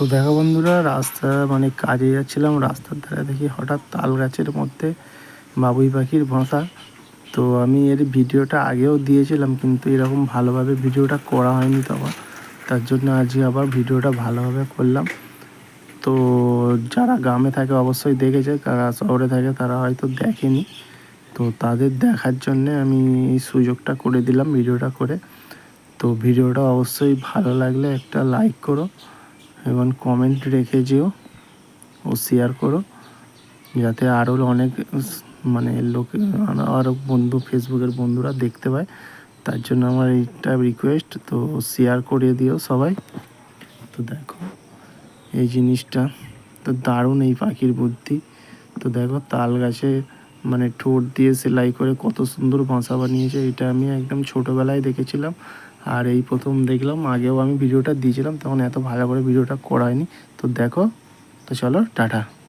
তো দেখো বন্ধুরা, রাস্তা মানে কাজে যাচ্ছিলাম, রাস্তার ধারে দেখি হঠাৎ তাল গাছের মধ্যে বাবুই পাখির বাসা। তো আমি এর ভিডিওটা আগেও দিয়েছিলাম, কিন্তু এরকম ভালোভাবে ভিডিওটা করা হয়নি তখন। তার জন্য আজকে আবার ভিডিওটা ভালোভাবে করলাম। তো যারা গ্রামে থাকে অবশ্যই দেখেছে, যারা শহরে থাকে তারা হয়তো দেখেনি। তো তাদের দেখার জন্যে আমি এই সুযোগটা করে দিলাম ভিডিওটা করে। তো ভিডিওটা অবশ্যই ভালো লাগলে একটা লাইক করো এবং কমেন্ট রেখে যেও ও শেয়ার করো, যাতে আরও অনেক মানে লোক, আরও বন্ধু, ফেসবুকের বন্ধুরা দেখতে পায়। তার জন্য আমার এইটা রিকোয়েস্ট। তো শেয়ার করে দিও সবাই। তো দেখো এই জিনিসটা তো দারুণ, এই পাখির বুদ্ধি। তো দেখো তাল গাছে মানে ঠোঁট দিয়ে সেলাই করে কত সুন্দর বাসা বানিয়েছে। এটা আমি একদম ছোটোবেলায় দেখেছিলাম, আর এই প্রথম দেখলাম। আগেও আমি ভিডিওটা দিয়েছিলাম, তখন এত ভালো করে ভিডিওটা করা হয়নি। তো দেখো, তো চলো টাটা।